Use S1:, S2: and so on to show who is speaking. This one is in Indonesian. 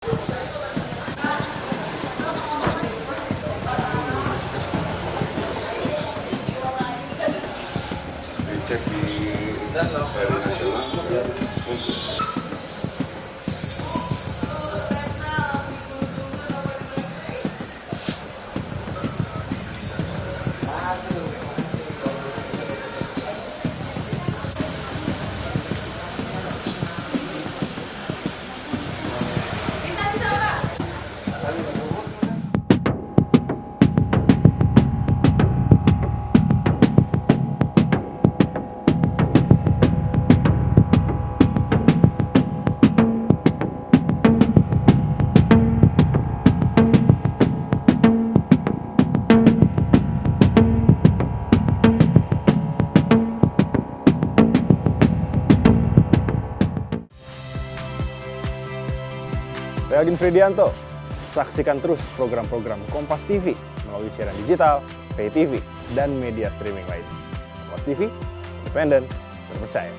S1: Dicek di hari nasional.
S2: Saya Agin Fridianto. Saksikan terus program-program Kompas TV melalui siaran digital, pay TV, dan media streaming lain. Kompas TV, independen, terpercaya.